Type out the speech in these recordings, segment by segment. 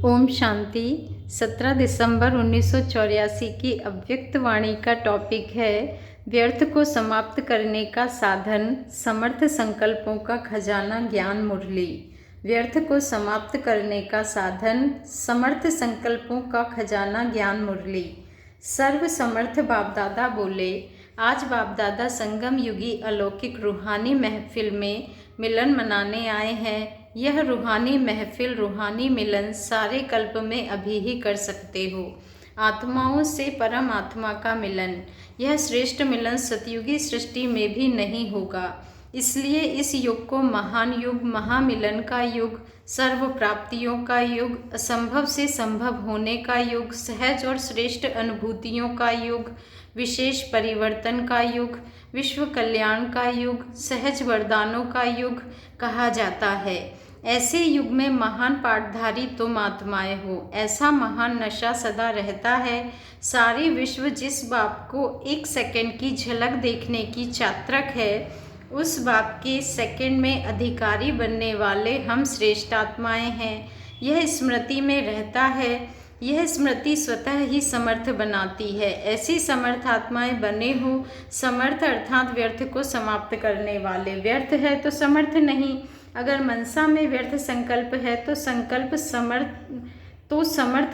ओम शांति। 17 दिसंबर 1984 की अव्यक्त वाणी का टॉपिक है व्यर्थ को समाप्त करने का साधन, समर्थ संकल्पों का खजाना ज्ञान मुरली। व्यर्थ को समाप्त करने का साधन, समर्थ संकल्पों का खजाना ज्ञान मुरली। सर्व समर्थ बाप दादा बोले, आज बाप दादा संगम युगी अलौकिक रूहानी महफिल में मिलन मनाने आए हैं। यह रूहानी महफिल, रूहानी मिलन सारे कल्प में अभी ही कर सकते हो। आत्माओं से परम आत्मा का मिलन, यह श्रेष्ठ मिलन सतयुगी सृष्टि में भी नहीं होगा। इसलिए इस युग को महान युग, महामिलन का युग, सर्व प्राप्तियों का युग, असंभव से संभव होने का युग, सहज और श्रेष्ठ अनुभूतियों का युग, विशेष परिवर्तन का युग, विश्व कल्याण का युग, सहज वरदानों का युग कहा जाता है। ऐसे युग में महान पाठधारी तुम आत्माएं हो। ऐसा महान नशा सदा रहता है। सारी विश्व जिस बाप को एक सेकंड की झलक देखने की चातक है, उस बाप के सेकंड में अधिकारी बनने वाले हम श्रेष्ठ आत्माएं हैं। यह स्मृति में रहता है। यह स्मृति स्वतः ही समर्थ बनाती है। ऐसी समर्थ आत्माएं बने हो। समर्थ अर्थात व्यर्थ को समाप्त करने वाले। व्यर्थ है तो समर्थ नहीं। अगर मनसा में व्यर्थ संकल्प है तो समर्थ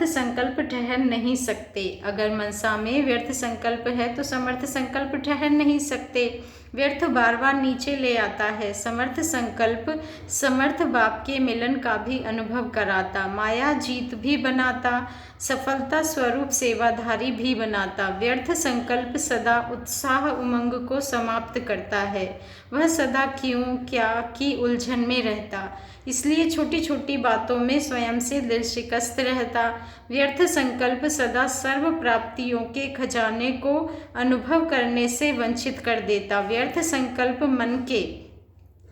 संकल्प ठहर नहीं सकते। अगर मनसा में व्यर्थ संकल्प है तो समर्थ संकल्प ठहर नहीं सकते। व्यर्थ बार बार नीचे ले आता है। समर्थ संकल्प समर्थ बाप के मिलन का भी अनुभव कराता, माया जीत भी बनाता, सफलता स्वरूप सेवाधारी भी बनाता। व्यर्थ संकल्प सदा उत्साह उमंग को समाप्त करता है। वह सदा क्यों क्या की उलझन में रहता, इसलिए छोटी छोटी बातों में स्वयं से दिल शिकस्त रहता। व्यर्थ संकल्प सदा सर्व प्राप्तियों के खजाने को अनुभव करने से वंचित कर देता। व्यर्थ संकल्प मन के,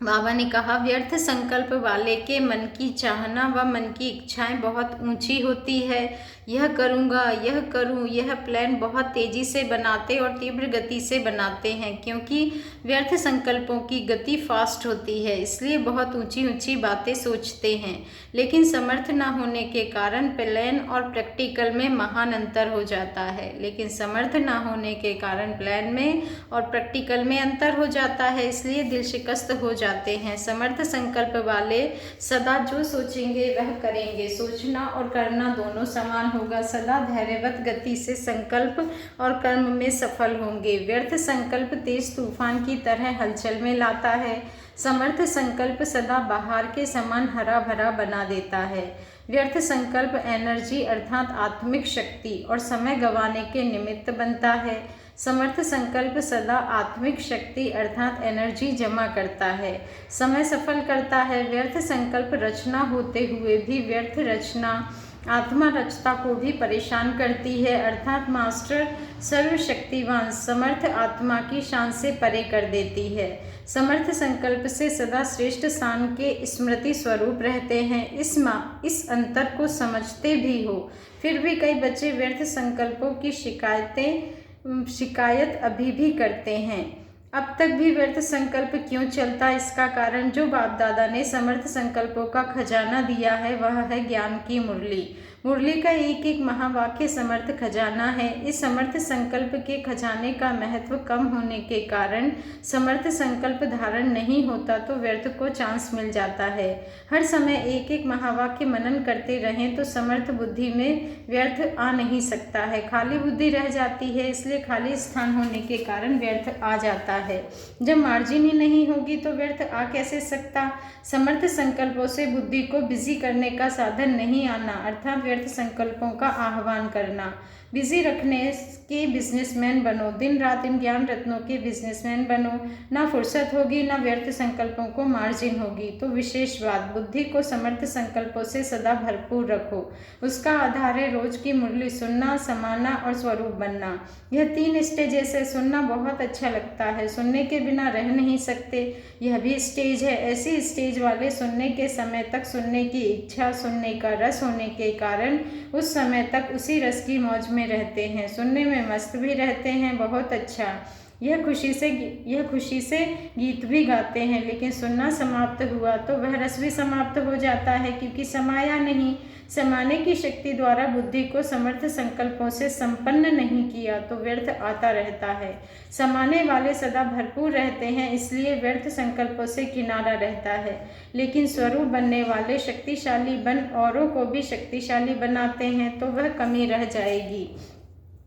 बाबा ने कहा, व्यर्थ संकल्प वाले के मन की चाहना व मन की इच्छाएं बहुत ऊंची होती है। यह करूँगा, यह करूँ, यह प्लान बहुत तेजी से बनाते और तीव्र गति से बनाते हैं, क्योंकि व्यर्थ संकल्पों की गति फास्ट होती है, इसलिए बहुत ऊंची ऊंची बातें सोचते हैं। लेकिन समर्थ न होने के कारण प्लान और प्रैक्टिकल में महान अंतर हो जाता है। लेकिन समर्थ न होने के कारण प्लान में और प्रैक्टिकल में अंतर हो जाता है, इसलिए दिल शिकस्त हो जाते हैं। समर्थ संकल्प वाले सदा जो सोचेंगे वह करेंगे। सोचना और करना दोनों समान होगा। सदा धैर्यवत गति से संकल्प और कर्म में सफल होंगे। व्यर्थ संकल्प तेज तूफान की तरह हलचल में लाता है। समर्थ संकल्प सदा बहार के समान हरा भरा बना देता है। व्यर्थ संकल्प एनर्जी अर्थात आत्मिक शक्ति और समय गंवाने के निमित्त बनता है। समर्थ संकल्प सदा आत्मिक शक्ति अर्थात एनर्जी जमा करता है, समय सफल करता है। व्यर्थ संकल्प रचना होते हुए भी व्यर्थ रचना आत्मा रचता को भी परेशान करती है, अर्थात मास्टर सर्वशक्तिवान समर्थ आत्मा की शान से परे कर देती है। समर्थ संकल्प से सदा श्रेष्ठ स्थान के स्मृति स्वरूप रहते हैं। इस अंतर को समझते भी हो, फिर भी कई बच्चे व्यर्थ संकल्पों की शिकायत अभी भी करते हैं। अब तक भी व्यर्थ संकल्प क्यों चलता, इसका कारण जो बाप दादा ने समर्थ संकल्पों का खजाना दिया है वह है ज्ञान की मुरली। मुरली का एक एक महावाक्य समर्थ खजाना है। इस समर्थ संकल्प के खजाने का महत्व कम होने के कारण समर्थ संकल्प धारण नहीं होता तो व्यर्थ को चांस मिल जाता है। हर समय एक एक महावाक्य मनन करते रहें तो समर्थ बुद्धि में व्यर्थ आ नहीं सकता है, खाली बुद्धि रह जाती है, इसलिए खाली स्थान होने के कारण व्यर्थ आ जाता है। जब मार्जिन ही नहीं होगी तो व्यर्थ आ कैसे सकता। समर्थ संकल्पों से बुद्धि को बिजी करने का साधन नहीं आना, अर्थात व्यर्थ संकल्पों का आह्वान करना। बिजी रखने के बिजनेसमैन बनो, दिन रात इन ज्ञान रत्नों के बिजनेसमैन बनो। ना फुर्सत होगी, ना व्यर्थ संकल्पों को मार्जिन होगी। तो विशेष बात, बुद्धि को समर्थ संकल्पों से सदा भरपूर रखो। उसका आधार है रोज की मुरली सुनना, समाना और स्वरूप बनना। यह 3 स्टेज है। सुनना बहुत अच्छा लगता है, सुनने के बिना रह नहीं सकते, यह भी स्टेज है। ऐसी स्टेज वाले सुनने के समय तक सुनने की इच्छा, सुनने का रस होने के कारण उस समय तक उसी रस की मौज में रहते हैं, सुनने में मस्त भी रहते हैं। बहुत अच्छा। यह खुशी से गीत भी गाते हैं, लेकिन सुनना समाप्त हुआ तो वह रस भी समाप्त हो जाता है, क्योंकि समाया नहीं। समाने की शक्ति द्वारा बुद्धि को समर्थ संकल्पों से संपन्न नहीं किया तो व्यर्थ आता रहता है। समाने वाले सदा भरपूर रहते हैं, इसलिए व्यर्थ संकल्पों से किनारा रहता है। लेकिन स्वरूप बनने वाले शक्तिशाली बन औरों को भी शक्तिशाली बनाते हैं तो वह कमी रह जाएगी।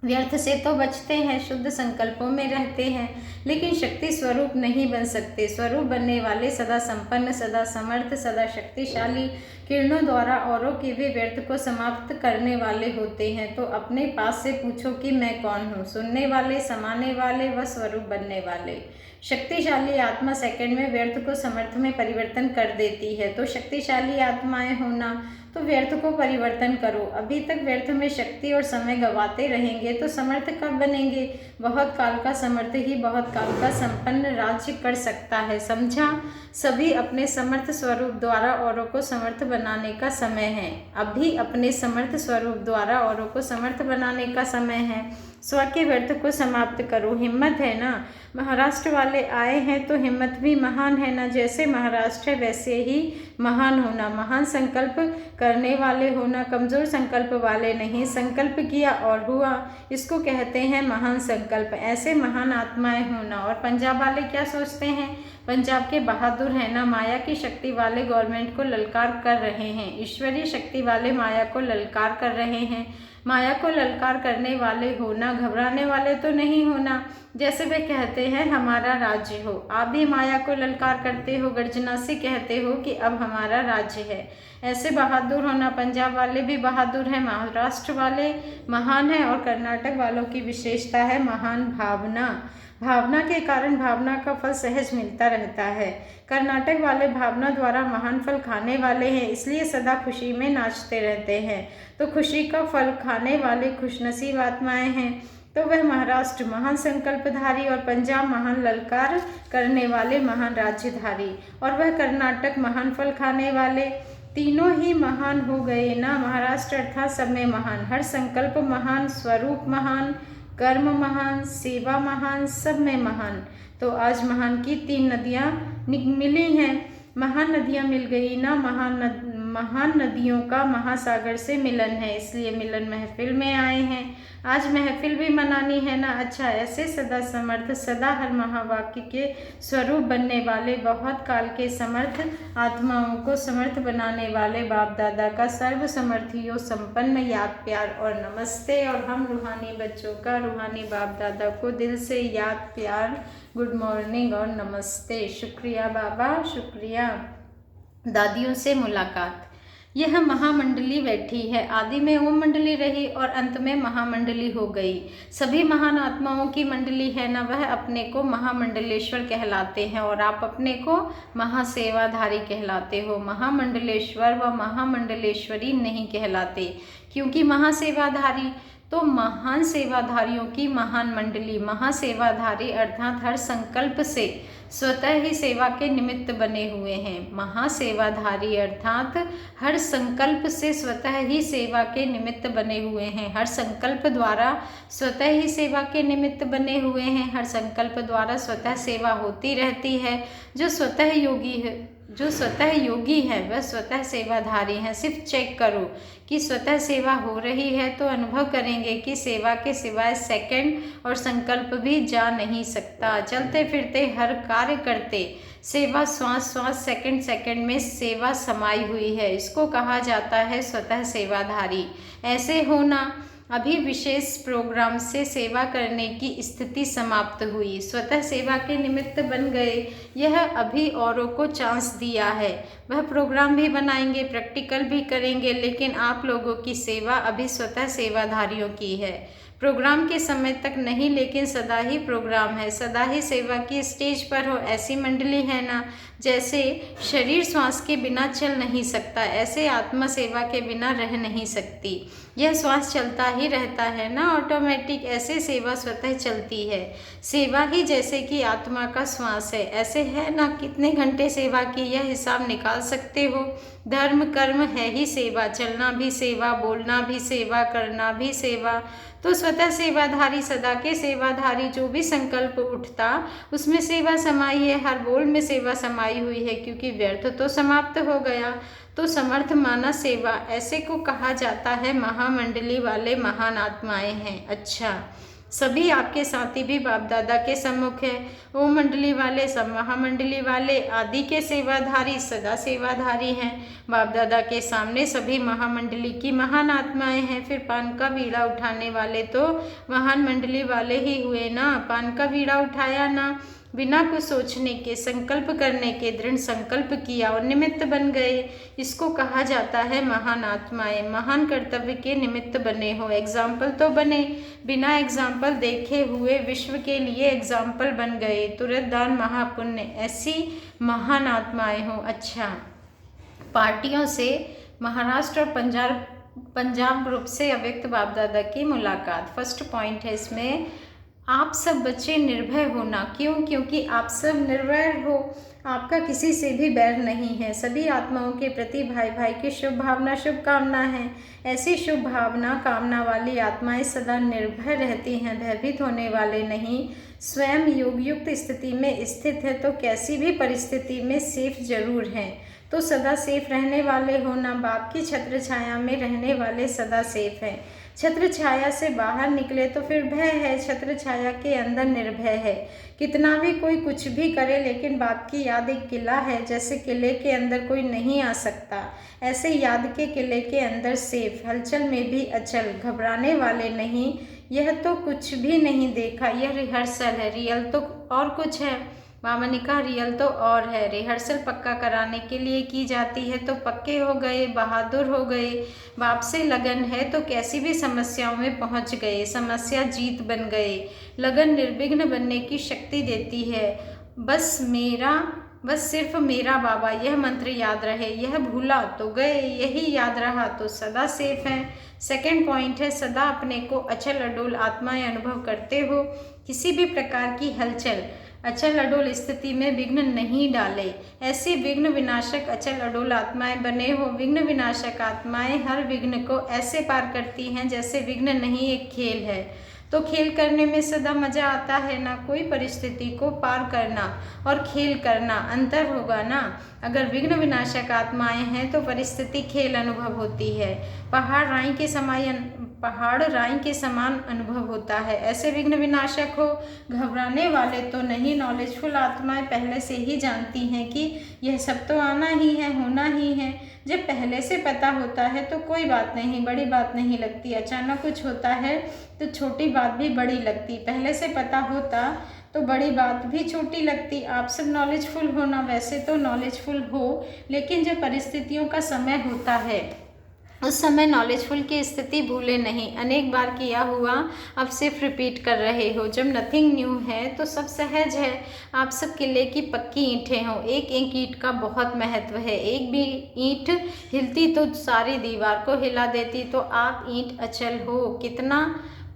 व्यर्थ से तो बचते हैं, शुद्ध संकल्पों में रहते हैं, लेकिन शक्ति स्वरूप नहीं बन सकते। स्वरूप बनने वाले सदा संपन्न, सदा समर्थ, सदा शक्तिशाली किरणों द्वारा औरों के भी व्यर्थ को समाप्त करने वाले होते हैं। तो अपने पास से पूछो कि मैं कौन हूँ? सुनने वाले, समाने वाले व स्वरूप बनने वाले। शक्तिशाली आत्मा सेकंड में व्यर्थ को समर्थ में परिवर्तन कर देती है। तो शक्तिशाली आत्माएं होना, तो व्यर्थ को परिवर्तन करो। अभी तक व्यर्थ में शक्ति और समय गवाते रहेंगे तो समर्थ कब बनेंगे? बहुत काल का समर्थ ही बहुत काल का संपन्न राज्य कर सकता है, समझा? सभी अपने समर्थ स्वरूप द्वारा औरों को समर्थ बनाने का समय है। अभी अपने समर्थ स्वरूप द्वारा औरों को समर्थ बनाने का समय है। स्व के व्यर्थ को समाप्त करो। हिम्मत है ना? महाराष्ट्र वाले आए हैं तो हिम्मत भी महान है ना? जैसे महाराष्ट्र है वैसे ही महान होना, महान संकल्प करने वाले होना, कमजोर संकल्प वाले नहीं। संकल्प किया और हुआ, इसको कहते हैं महान संकल्प। ऐसे महान आत्माएं होना। और पंजाब वाले क्या सोचते हैं? पंजाब के बहादुर है ना? माया की शक्ति वाले गवर्नमेंट को ललकार कर रहे हैं, ईश्वरीय शक्ति वाले माया को ललकार कर रहे हैं। माया को ललकार करने वाले होना, घबराने वाले तो नहीं होना। जैसे वे कहते हैं हमारा राज्य हो, आप भी माया को ललकार करते हो, गर्जना से कहते हो कि अब हमारा राज्य है। ऐसे बहादुर होना। पंजाब वाले भी बहादुर हैं, महाराष्ट्र वाले महान हैं और कर्नाटक वालों की विशेषता है महान भावना। भावना के कारण भावना का फल सहज मिलता रहता है। कर्नाटक वाले भावना द्वारा महान फल खाने वाले हैं, इसलिए सदा खुशी में नाचते रहते हैं। तो खुशी का फल खाने वाले खुशनसीब आत्माएं हैं। तो वह महाराष्ट्र महान संकल्पधारी और पंजाब महान ललकार करने वाले महान राज्यधारी और वह कर्नाटक महान फल खाने वाले, तीनों ही महान हो गए ना। महाराष्ट्र अर्थात सब में महान, हर संकल्प महान, स्वरूप महान, कर्म महान, सेवा महान, सब में महान। तो आज महान की 3 नदियाँ मिली हैं, महान नदियाँ मिल गई ना। महान नदियों का महासागर से मिलन है, इसलिए मिलन महफिल में आए हैं। आज महफिल भी मनानी है ना। अच्छा, ऐसे सदा समर्थ, सदा हर महावाक्य के स्वरूप बनने वाले, बहुत काल के समर्थ आत्माओं को समर्थ बनाने वाले बाप दादा का सर्व समर्थियों संपन्न याद प्यार और नमस्ते। और हम रूहानी बच्चों का रूहानी बाप दादा को दिल से याद प्यार, गुड मॉर्निंग और नमस्ते। शुक्रिया बाबा, शुक्रिया। दादियों से मुलाकात। यह महामंडली बैठी है, आदि में ओम मंडली रही और अंत में महामंडली हो गई। सभी महान आत्माओं की मंडली है ना। वह अपने को महामंडलेश्वर कहलाते हैं और आप अपने को महासेवाधारी कहलाते हो। महामंडलेश्वर व महामंडलेश्वरी नहीं कहलाते, क्योंकि महासेवाधारी तो महान सेवाधारियों की महान मंडली। महासेवाधारी अर्थात हर संकल्प से स्वतः ही सेवा के निमित्त बने हुए हैं। महासेवाधारी अर्थात हर संकल्प से स्वतः ही सेवा के निमित्त बने हुए हैं। हर संकल्प द्वारा स्वतः ही सेवा के निमित्त बने हुए हैं। हर संकल्प द्वारा स्वतः सेवा होती रहती है। जो स्वतः योगी है वह स्वतः सेवाधारी है। सिर्फ चेक करो कि स्वतः सेवा हो रही है तो अनुभव करेंगे कि सेवा के सिवाय सेकंड और संकल्प भी जा नहीं सकता। चलते फिरते हर कार्य करते सेवा, श्वास श्वास, सेकंड सेकंड में सेवा समाई हुई है। इसको कहा जाता है स्वतः सेवाधारी। ऐसे होना। अभी विशेष प्रोग्राम से सेवा करने की स्थिति समाप्त हुई, स्वतः सेवा के निमित्त बन गए। यह अभी औरों को चांस दिया है। वह प्रोग्राम भी बनाएंगे, प्रैक्टिकल भी करेंगे, लेकिन आप लोगों की सेवा अभी स्वतः सेवाधारियों की है। प्रोग्राम के समय तक नहीं, लेकिन सदा ही प्रोग्राम है। सदा ही सेवा की स्टेज पर हो, ऐसी मंडली है ना। जैसे शरीर श्वास के बिना चल नहीं सकता, ऐसे आत्मा सेवा के बिना रह नहीं सकती। यह श्वास चलता ही रहता है ना ऑटोमेटिक, ऐसे सेवा स्वतः चलती है। सेवा ही जैसे कि आत्मा का श्वास है, ऐसे है ना। कितने घंटे सेवा की यह हिसाब निकाल सकते हो। धर्म कर्म है ही सेवा, चलना भी सेवा, बोलना भी सेवा, करना भी सेवा। तो स्वतः सेवाधारी, सदा के सेवाधारी, जो भी संकल्प उठता उसमें सेवा समाई है, हर बोल में सेवा समाई हुई है, क्योंकि व्यर्थ तो समाप्त हो गया। तो समर्थ माना सेवा, ऐसे को कहा जाता है महामंडली वाले महान आत्माएं हैं। अच्छा, सभी आपके साथी भी बाप दादा के सम्मुख है। ओम मंडली वाले, सब महामंडली वाले, आदि के सेवाधारी, सदा सेवाधारी हैं। बाप दादा के सामने सभी महामंडली की महान आत्माएं हैं। फिर पान का बीड़ा उठाने वाले तो महान मंडली वाले ही हुए ना। पान का बीड़ा उठाया ना, बिना कुछ सोचने के, संकल्प करने के दृढ़ संकल्प किया और निमित्त बन गए। इसको कहा जाता है महान आत्माएं। महान कर्तव्य के निमित्त बने हो, एग्जाम्पल तो बने, बिना एग्जाम्पल देखे हुए विश्व के लिए एग्जाम्पल बन गए। तुरंत दान महापुण्य, ऐसी महान आत्माएं हो। अच्छा, पार्टियों से महाराष्ट्र और पंजाब ग्रुप से अव्यक्त बाप दादा की मुलाकात। फर्स्ट पॉइंट है इसमें, आप सब बच्चे निर्भय होना। क्यों? क्योंकि आप सब निर्भय हो, आपका किसी से भी बैर नहीं है। सभी आत्माओं के प्रति भाई भाई की शुभ भावना, शुभकामना है। ऐसी शुभ भावना कामना वाली आत्माएं सदा निर्भय रहती हैं, भयभीत होने वाले नहीं। स्वयं योगयुक्त स्थिति में स्थित है तो कैसी भी परिस्थिति में सेफ जरूर हैं। तो सदा सेफ रहने वाले हो ना, बाप की छत्र छाया में रहने वाले सदा सेफ हैं। छत्र छाया से बाहर निकले तो फिर भय है, छत्र छाया के अंदर निर्भय है। कितना भी कोई कुछ भी करे, लेकिन बाप की याद एक किला है, जैसे किले के अंदर कोई नहीं आ सकता, ऐसे याद के किले के अंदर सेफ, हलचल में भी अचल, घबराने वाले नहीं। यह तो कुछ भी नहीं देखा, यह रिहर्सल है, रियल तो और कुछ है। मामा ने कहा रियल तो और है, रिहर्सल पक्का कराने के लिए की जाती है तो पक्के हो गए, बहादुर हो गए। बाप से लगन है तो कैसी भी समस्याओं में पहुंच गए, समस्या जीत बन गए। लगन निर्विघ्न बनने की शक्ति देती है। बस सिर्फ मेरा बाबा, यह मंत्र याद रहे, यह भूला तो गए, यही याद रहा तो सदा सेफ हैं। सेकंड पॉइंट है, सदा अपने को अचल अडोल आत्माएं अनुभव करते हो। किसी भी प्रकार की हलचल, अचल अडोल स्थिति में विघ्न नहीं डाले। ऐसी विघ्न विनाशक अचल अडोल आत्माएं बने हो। विघ्न विनाशक आत्माएं हर विघ्न को ऐसे पार करती हैं जैसे विघ्न नहीं एक खेल है। तो खेल करने में सदा मजा आता है ना, कोई परिस्थिति को पार करना और खेल करना अंतर होगा ना। अगर विघ्न विनाशक आत्माएं हैं तो परिस्थिति खेल अनुभव होती है, पहाड़ राई के समान अनुभव होता है। ऐसे विघ्न विनाशक हो, घबराने वाले तो नहीं। नॉलेजफुल आत्माएं पहले से ही जानती हैं कि यह सब तो आना ही है, होना ही है। जब पहले से पता होता है तो कोई बात नहीं, बड़ी बात नहीं लगती। अचानक कुछ होता है तो छोटी बात भी बड़ी लगती, पहले से पता होता तो बड़ी बात भी छोटी लगती। आप सब नॉलेजफुल हो ना, वैसे तो नॉलेजफुल हो, लेकिन जब परिस्थितियों का समय होता है उस समय नॉलेजफुल की स्थिति भूले नहीं। अनेक बार किया हुआ अब सिर्फ रिपीट कर रहे हो। जब नथिंग न्यू है तो सब सहज है। आप सब किले की पक्की ईंटें हो, एक एक ईंट का बहुत महत्व है। एक भी ईंट हिलती तो सारी दीवार को हिला देती, तो आप ईंट अचल हो।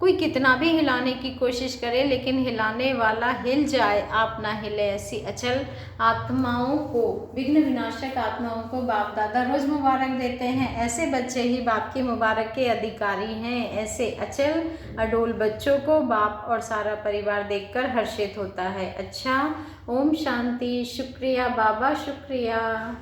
कोई कितना भी हिलाने की कोशिश करे, लेकिन हिलाने वाला हिल जाए, आप ना हिले। ऐसी अचल आत्माओं को, विघ्न विनाशक आत्माओं को बाप दादा रोज मुबारक देते हैं। ऐसे बच्चे ही बाप की मुबारक के अधिकारी हैं। ऐसे अचल अडोल बच्चों को बाप और सारा परिवार देखकर हर्षित होता है। अच्छा, ओम शांति। शुक्रिया बाबा, शुक्रिया।